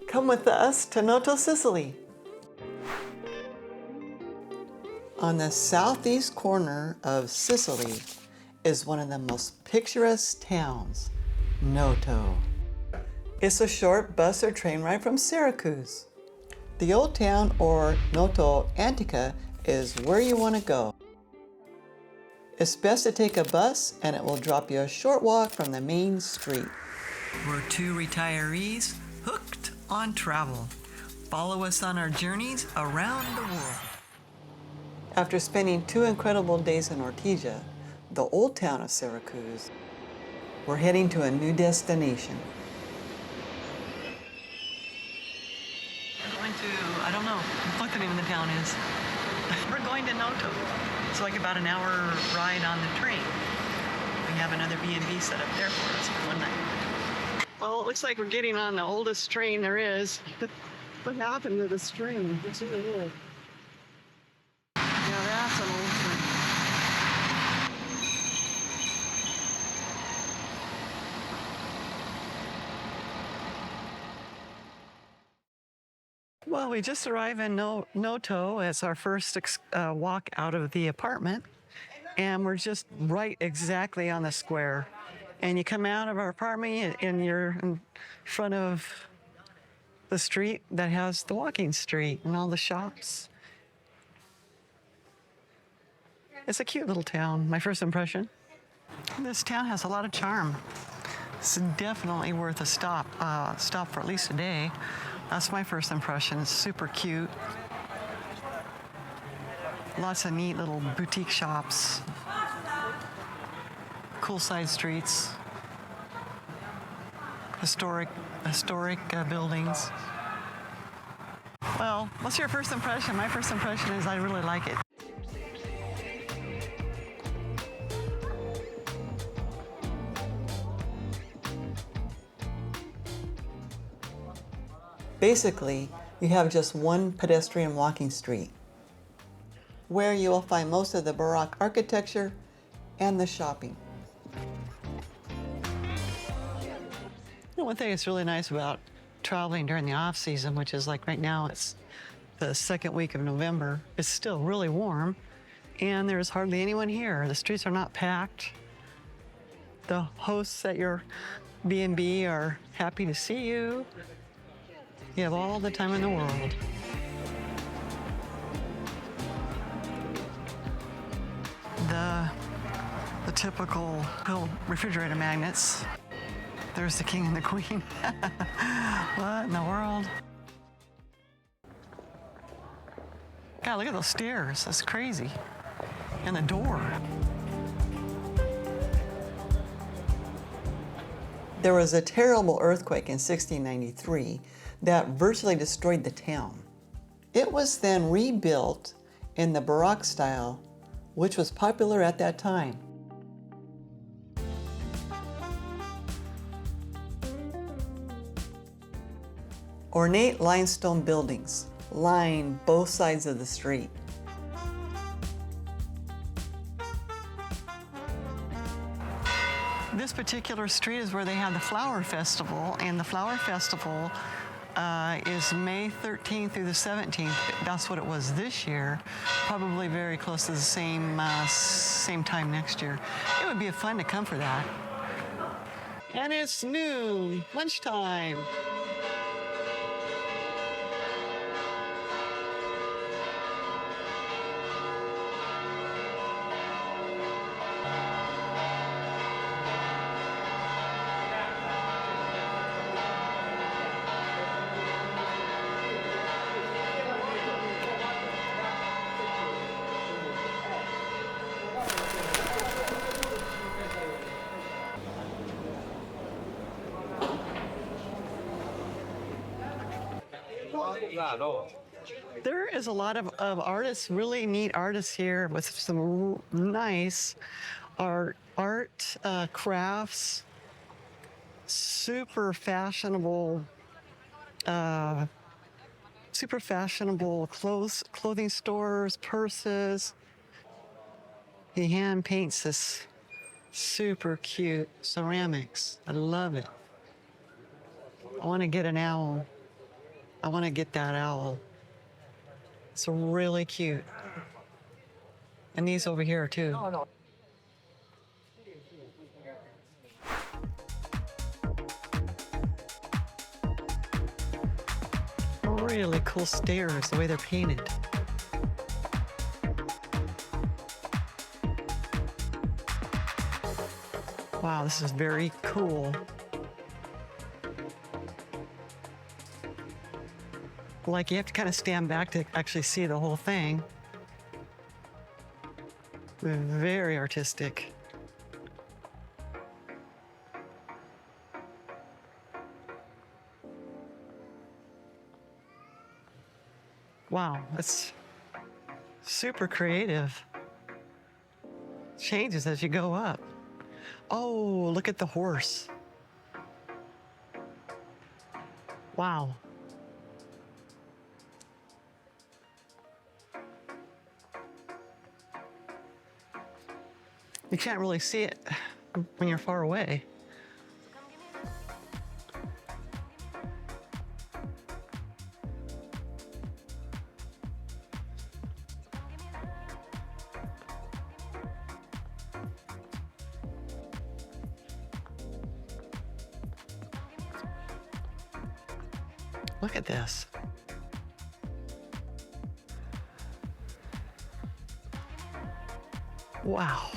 Come with us to Noto, Sicily. On the southeast corner of Sicily is one of the most picturesque towns, Noto. It's a short bus or train ride from Syracuse. The old town, or Noto Antica, is where you want to go. It's best to take a bus and it will drop you a short walk from the main street. We're two retirees hooked on travel. Follow us on our journeys around the world. After spending 2 incredible days in Ortigia, the old town of Syracuse, we're heading to a new destination. We're going to, I don't know what the name of the town is. We're going to Noto. It's like about an hour ride on the train. We have another B&B set up there for us for one night. Well, it looks like we're getting on the oldest train there is. What happened to this train? It's really old. Yeah, that's an old train. Well, we just arrived in Noto as our first walk out of the apartment, and we're just right exactly on the square. And you come out of our apartment and you're in front of the street that has the walking street and all the shops. It's a cute little town, my first impression. This town has a lot of charm. It's definitely worth a stop for at least a day. That's my first impression. It's super cute. Lots of neat little boutique shops. Cool side streets. Historic buildings. Well, what's your first impression? My first impression is I really like it. Basically, you have just one pedestrian walking street, where you will find most of the Baroque architecture and the shopping. One thing that's really nice about traveling during the off season, which is like right now, it's the second week of November, it's still really warm, and there's hardly anyone here. The streets are not packed. The hosts at your B&B are happy to see you. You have all the time in the world. The typical refrigerator magnets. There's the king and the queen. What in the world? God, look at those stairs. That's crazy. And the door. There was a terrible earthquake in 1693 that virtually destroyed the town. It was then rebuilt in the Baroque style, which was popular at that time. Ornate limestone buildings line both sides of the street. This particular street is where they have the Flower Festival, and the Flower Festival is May 13th through the 17th. That's what it was this year. Probably very close to the same time next year. It would be fun to come for that. And it's noon, lunchtime. There is a lot of artists, really neat artists here with some nice art, crafts, super fashionable clothing stores, purses. He hand paints this super cute ceramics. I love it. I want to get an owl. I want to get that owl. It's really cute. And these over here too. Really cool stairs, the way they're painted. Wow, this is very cool. Like you have to kind of stand back to actually see the whole thing. Very artistic. Wow, that's super creative. Changes as you go up. Oh, look at the horse. Wow. You can't really see it when you're far away. Look at this. Wow.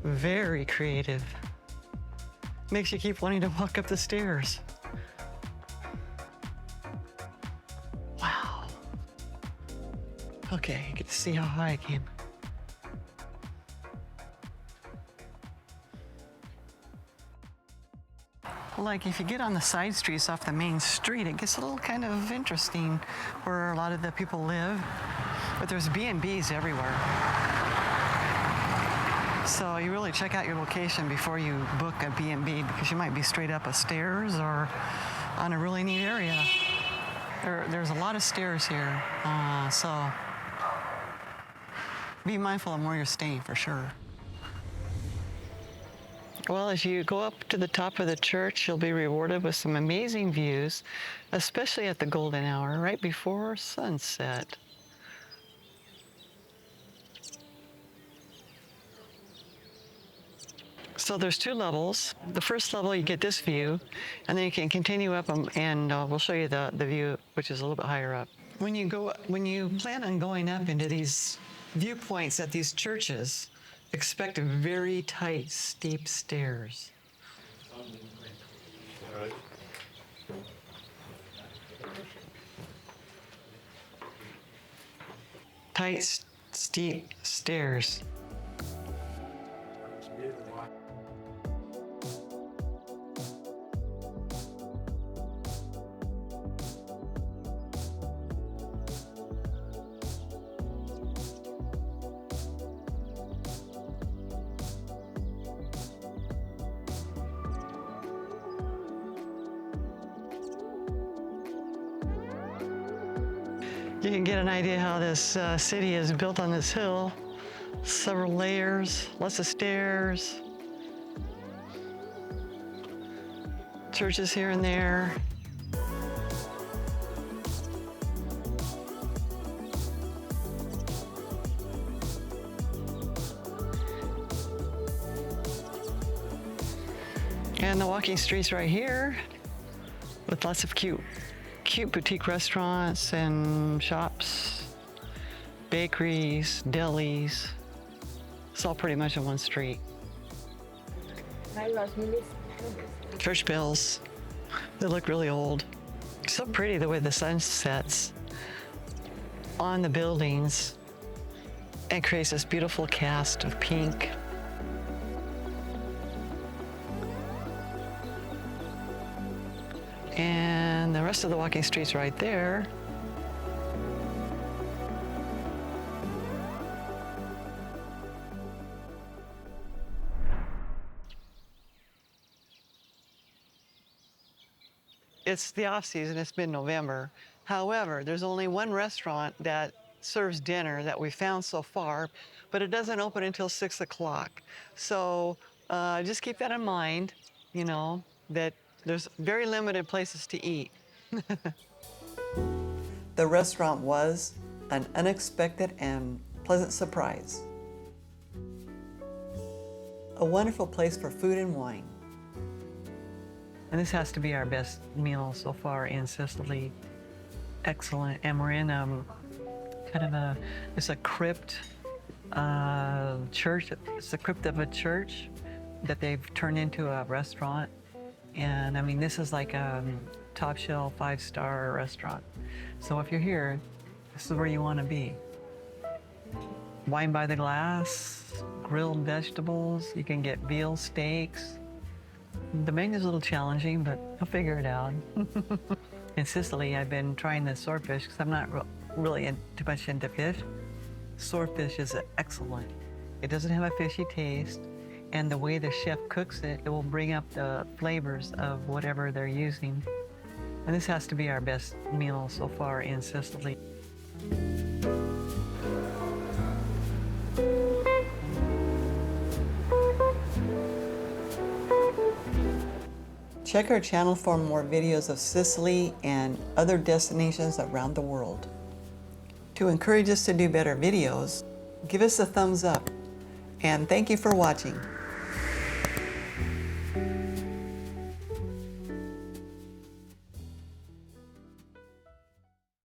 Very creative. Makes you keep wanting to walk up the stairs. Wow. Okay, you get to see how high I came. Like if you get on the side streets off the main street, it gets a little kind of interesting where a lot of the people live. But there's B&Bs everywhere. So you really check out your location before you book a B&B because you might be straight up a stairs or on a really neat area. There's a lot of stairs here, so be mindful of where you're staying for sure. Well, as you go up to the top of the church, you'll be rewarded with some amazing views, especially at the golden hour, right before sunset. So there's two levels. The first level, you get this view, and then you can continue up and we'll show you the view, which is a little bit higher up. When you plan on going up into these viewpoints at these churches, expect very tight, steep stairs. Tight, steep stairs. You can get an idea how this city is built on this hill. Several layers, lots of stairs, churches here and there. And the walking streets right here with lots of cute boutique restaurants and shops, bakeries, delis. It's all pretty much in one street. Church bells. They look really old. So pretty the way the sun sets on the buildings and creates this beautiful cast of pink. And the rest of the walking streets right there. It's the off season, it's mid-November. However, there's only one restaurant that serves dinner that we found so far, but it doesn't open until 6 o'clock. So just keep that in mind, you know, that there's very limited places to eat. The restaurant was an unexpected and pleasant surprise. A wonderful place for food and wine. And this has to be our best meal so far in Sicily. Excellent. And we're in kind of it's a crypt church. It's the crypt of a church that they've turned into a restaurant. And I mean, this is like a top shelf 5-star restaurant. So if you're here, this is where you want to be. Wine by the glass, grilled vegetables. You can get veal steaks. The menu's a little challenging, but I'll figure it out. In Sicily, I've been trying the swordfish because I'm not really too much into fish. Swordfish is excellent. It doesn't have a fishy taste, and the way the chef cooks it, it will bring up the flavors of whatever they're using. And this has to be our best meal so far in Sicily. Check our channel for more videos of Sicily and other destinations around the world. To encourage us to do better videos, give us a thumbs up. And thank you for watching.